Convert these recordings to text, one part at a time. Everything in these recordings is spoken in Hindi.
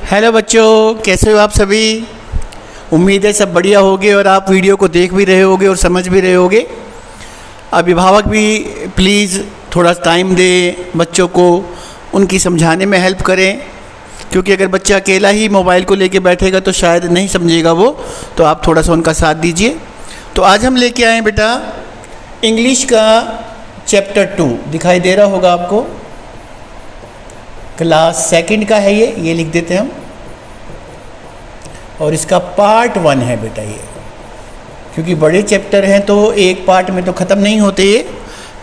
हेलो बच्चों, कैसे हो आप सभी। उम्मीद है सब बढ़िया होगे और आप वीडियो को देख भी रहे होगे और समझ भी रहे होगे। अभिभावक भी प्लीज़ थोड़ा टाइम दें बच्चों को, उनकी समझाने में हेल्प करें, क्योंकि अगर बच्चा अकेला ही मोबाइल को लेके बैठेगा तो शायद नहीं समझेगा वो। तो आप थोड़ा सा उनका साथ दीजिए। तो आज हम लेके आए बेटा इंग्लिश का चैप्टर 2, दिखाई दे रहा होगा आपको, क्लास सेकंड का है ये लिख देते हैं हम। और इसका पार्ट 1 है बेटा ये, क्योंकि बड़े चैप्टर हैं तो एक पार्ट में तो ख़त्म नहीं होते ये,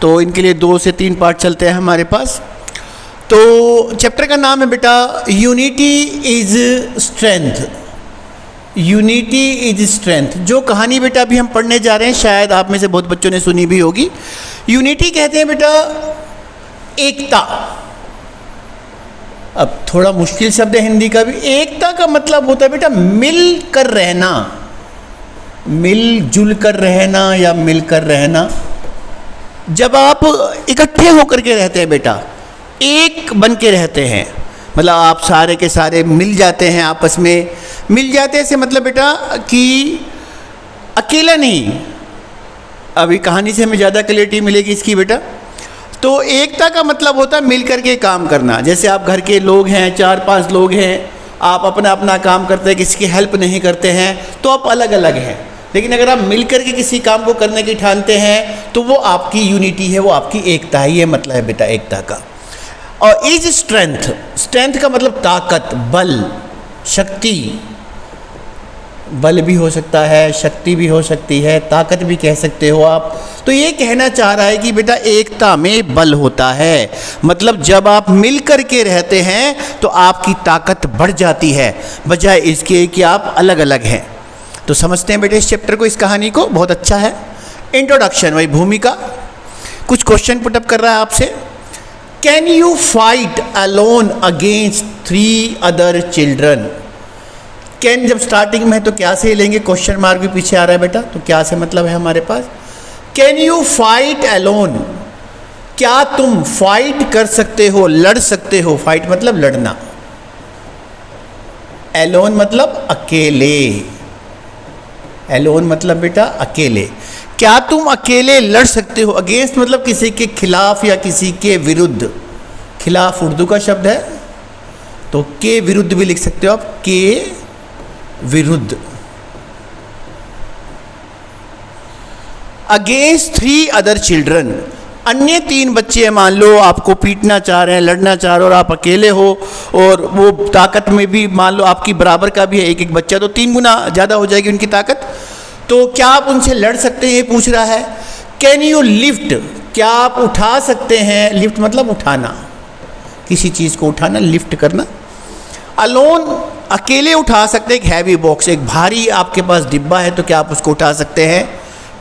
तो इनके लिए 2 से 3 पार्ट चलते हैं हमारे पास। तो चैप्टर का नाम है बेटा unity is strength. Unity is strength. जो कहानी बेटा अभी हम पढ़ने जा रहे हैं शायद आप में से बहुत बच्चों ने सुनी भी होगी। यूनिटी कहते हैं बेटा एकता। अब थोड़ा मुश्किल शब्द है हिंदी का भी। एकता का मतलब होता है बेटा मिल कर रहना, मिलजुल कर रहना या मिलकर रहना। जब आप इकट्ठे होकर के रहते हैं बेटा, एक बन के रहते हैं, मतलब आप सारे के सारे मिल जाते हैं, आपस में मिल जाते से मतलब बेटा कि अकेला नहीं। अभी कहानी से हमें ज़्यादा क्लैरिटी मिलेगी इसकी बेटा। तो एकता का मतलब होता है मिल करके काम करना। जैसे आप घर के लोग हैं, 4-5 लोग हैं, आप अपना अपना काम करते हैं, किसी की हेल्प नहीं करते हैं, तो आप अलग अलग हैं। लेकिन अगर आप मिल करके किसी काम को करने की ठानते हैं तो वो आपकी यूनिटी है, वो आपकी एकता है। ये मतलब है बेटा एकता का। और इज स्ट्रेंथ, स्ट्रेंथ का मतलब ताकत, बल, शक्ति। बल भी हो सकता है, शक्ति भी हो सकती है, ताकत भी कह सकते हो आप। तो ये कहना चाह रहा है कि बेटा एकता में बल होता है। मतलब जब आप मिल कर के रहते हैं तो आपकी ताकत बढ़ जाती है, बजाय इसके कि आप अलग अलग हैं। तो समझते हैं बेटे इस चैप्टर को, इस कहानी को। बहुत अच्छा है। इंट्रोडक्शन, वही भूमिका। कुछ क्वेश्चन पुटअप कर रहा है आपसे। Can you fight alone against 3 other children. Can जब स्टार्टिंग में है तो क्या से लेंगे, क्वेश्चन मार्क भी पीछे आ रहा है बेटा, तो क्या से मतलब है हमारे पास। कैन यू फाइट अलोन, क्या तुम फाइट कर सकते हो, लड़ सकते हो। फाइट मतलब लड़ना, अलोन मतलब अकेले। अलोन मतलब बेटा अकेले। क्या तुम अकेले लड़ सकते हो। अगेंस्ट मतलब किसी के खिलाफ या किसी के विरुद्ध। खिलाफ उर्दू का शब्द है, तो के विरुद्ध भी लिख सकते हो आप, के विरुद्ध। अगेंस्ट 3 अदर चिल्ड्रन, अन्य 3 बच्चे मान लो आपको पीटना चाह रहे हैं, लड़ना चाह रहे हो, और आप अकेले हो, और वो ताकत में भी मान लो आपकी बराबर का भी है एक बच्चा, तो 3 गुना ज़्यादा हो जाएगी उनकी ताकत। तो क्या आप उनसे लड़ सकते हैं, ये पूछ रहा है। कैन यू लिफ्ट, क्या आप उठा सकते हैं। लिफ्ट मतलब उठाना, किसी चीज़ को उठाना, लिफ्ट करना। अलोन अकेले उठा सकते हैं एक हैवी बॉक्स, एक भारी आपके पास डिब्बा है तो क्या आप उसको उठा सकते हैं।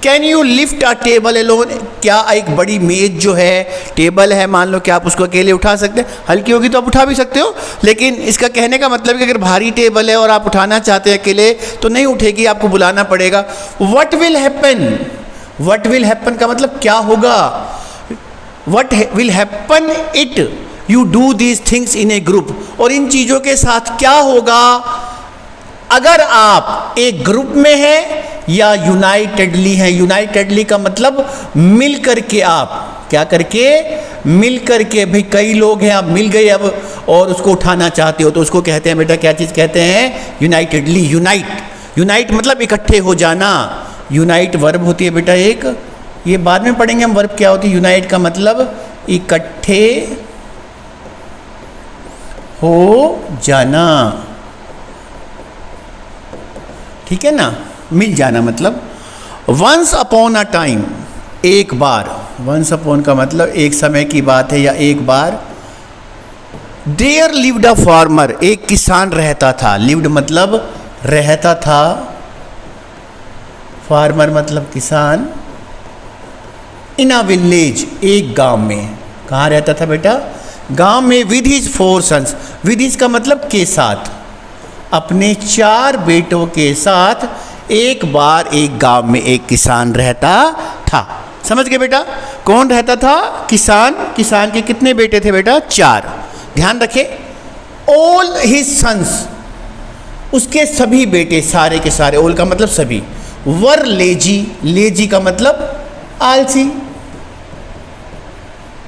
Can you lift a table alone, क्या एक बड़ी मेज जो है, टेबल है मान लो, क्या आप उसको अकेले उठा सकते हैं। हल्की होगी तो आप उठा भी सकते हो, लेकिन इसका कहने का मतलब है कि अगर भारी टेबल है और आप उठाना चाहते हैं अकेले तो नहीं उठेगी, आपको बुलाना पड़ेगा। What will happen, what will happen का मतलब क्या होगा। What will happen it you do these things in A group, और इन चीज़ों के साथ क्या होगा अगर आप एक ग्रुप में हैं या यूनाइटेडली हैं। यूनाइटेडली का मतलब मिल करके, आप क्या करके, मिल करके। भाई कई लोग हैं, आप मिल गए अब और उसको उठाना चाहते हो तो उसको कहते हैं बेटा, क्या चीज़ कहते हैं, यूनाइटेडली। यूनाइट, यूनाइट मतलब इकट्ठे हो जाना। यूनाइट वर्ब होती है बेटा एक, ये बाद में पढ़ेंगे हम वर्ब क्या होती है। यूनाइट का मतलब इकट्ठे हो जाना, ठीक है ना, मिल जाना मतलब। वंस अपॉन अ टाइम, एक बार। वंस अपॉन का मतलब एक समय की बात है या एक बार। देयर लिव्ड अ फार्मर, एक किसान रहता था। लिव्ड मतलब रहता था, फार्मर मतलब किसान। इन अ विलेज, एक गांव में। कहाँ रहता था बेटा, गांव में। With his 4 sons, with his का मतलब के साथ, अपने 4 बेटों के साथ एक बार एक गांव में एक किसान रहता था। समझ गए बेटा, कौन रहता था, किसान। किसान के कितने बेटे थे बेटा, 4। ध्यान रखें, ऑल हिज सन्स, उसके सभी बेटे, सारे के सारे, ऑल का मतलब सभी, वर लेजी, लेजी का मतलब आलसी,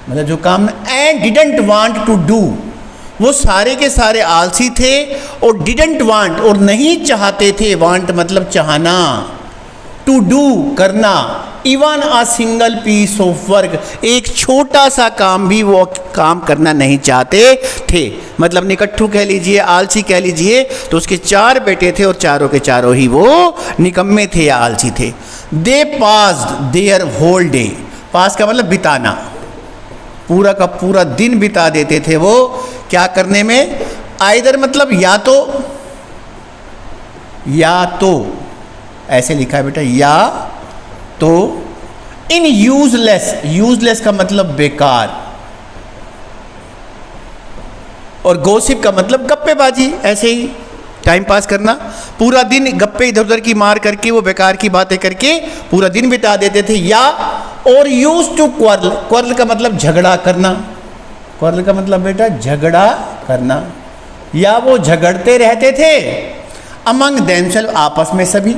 मतलब जो काम, and didn't want to do, वो सारे के सारे आलसी थे, और डिडंट वांट, और नहीं चाहते थे, वांट मतलब चाहना, टू डू करना, even a single piece of work, एक छोटा सा काम भी वो काम करना नहीं चाहते थे। मतलब निकट्ठू कह लीजिए, आलसी कह लीजिए, तो उसके 4 बेटे थे और चारों के चारों ही वो निकम्मे थे या आलसी थे। दे पास्ड देयर होल डे, पास का मतलब बिताना, पूरा का पूरा दिन बिता देते थे वो क्या करने में, आइदर मतलब या तो ऐसे लिखा है बेटा, या तो इन यूजलेस, यूजलेस का मतलब बेकार, और गॉसिप का मतलब गप्पेबाजी, ऐसे ही टाइम पास करना, पूरा दिन गप्पे इधर उधर की मार करके, वो बेकार की बातें करके पूरा दिन बिता देते थे। या और यूज टू क्वार्ल, क्वार्ल का मतलब झगड़ा करना, क्वार्ल का मतलब बेटा झगड़ा करना, या वो झगड़ते रहते थे, अमंग देमसेल्फ, आपस में सभी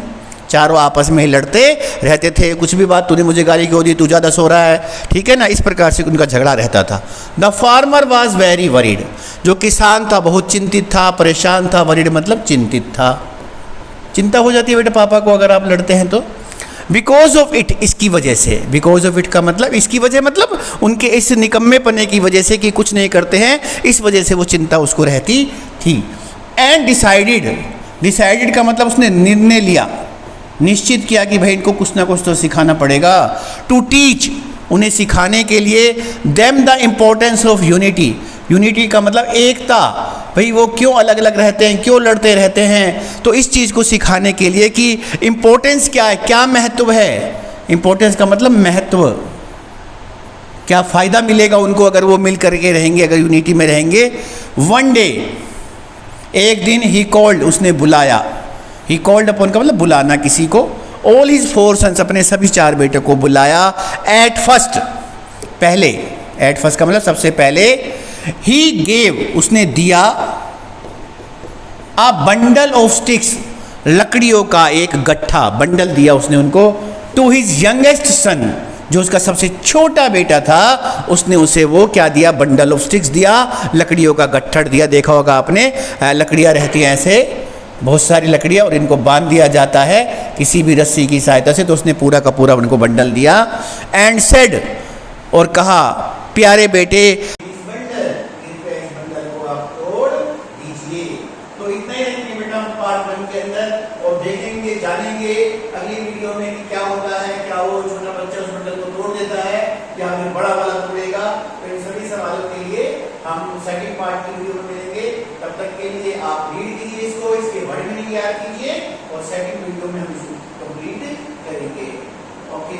चारों आपस में ही लड़ते रहते थे, कुछ भी बात, तूने मुझे गाली क्यों दी, तू ज़्यादा सो रहा है, ठीक है ना, इस प्रकार से उनका झगड़ा रहता था। The farmer was very worried, जो किसान था बहुत चिंतित था, परेशान था, वरीड मतलब चिंतित था, चिंता हो जाती है बेटा पापा को अगर आप लड़ते हैं तो। बिकॉज ऑफ इट, इसकी वजह से, बिकॉज ऑफ इट का मतलब इसकी वजह, मतलब उनके इस निकम्मेपने की वजह से कि कुछ नहीं करते हैं, इस वजह से वो चिंता उसको रहती थी। एंड डिसाइडेड, डिसाइडेड का मतलब उसने निर्णय लिया, निश्चित किया कि भाई इनको कुछ ना कुछ तो सिखाना पड़ेगा। टू टीच, उन्हें सिखाने के लिए, them the importance of unity, unity का मतलब एकता, भाई वो क्यों अलग अलग रहते हैं, क्यों लड़ते रहते हैं, तो इस चीज़ को सिखाने के लिए कि इम्पोर्टेंस क्या है, क्या महत्व है, इम्पोर्टेंस का मतलब महत्व, क्या फ़ायदा मिलेगा उनको अगर वो मिल करके रहेंगे, अगर यूनिटी में रहेंगे। वन डे, एक दिन, ही कॉल्ड, उसने बुलाया, ही कॉल्ड अपॉन का मतलब बुलाना किसी को, ऑल हिज 4 सन्स, अपने सभी 4 बेटों को बुलाया। एट फर्स्ट, पहले, एट फर्स्ट का मतलब सबसे पहले, ही गेव, उसने दिया, अ बंडल ऑफ स्टिक्स, लकड़ियों का एक गट्ठा, बंडल दिया उसने उनको, टू हिज यंगेस्ट सन, जो उसका सबसे छोटा बेटा था, उसने उसे वो क्या दिया, बंडल ऑफ स्टिक्स दिया, लकड़ियों का गट्ठर दिया। देखा होगा आपने, लकड़ियाँ रहती हैं ऐसे, बहुत सारी लकड़ियाँ, और इनको बांध दिया जाता है किसी भी रस्सी की सहायता से, तो उसने पूरा का पूरा उनको बंडल दिया। एंड सेड, और कहा, प्यारे बेटे, इस बंडल को आप तोड़ दीजिए। तो इतना ही रखेंगे बेटा हम पार्ट 1 के अंदर, और देखेंगे, जानेंगे अगली वीडियो में कि क्या होता है, क्या वो छोटा बच्चा उस बंडल को तोड़ देता है, या हमें बड़ा वाला तोड़ेगा। तो इन सभी सवालों के लिए हम सेकंड पार्ट की वीडियो में मिलेंगे। तब तक के लिए आप रीड कीजिए इसको, इसके वर्ड मीनिंग याद कीजिए, और सेकंड वीडियो में हम इसको कंप्लीट करेंगे। ओके।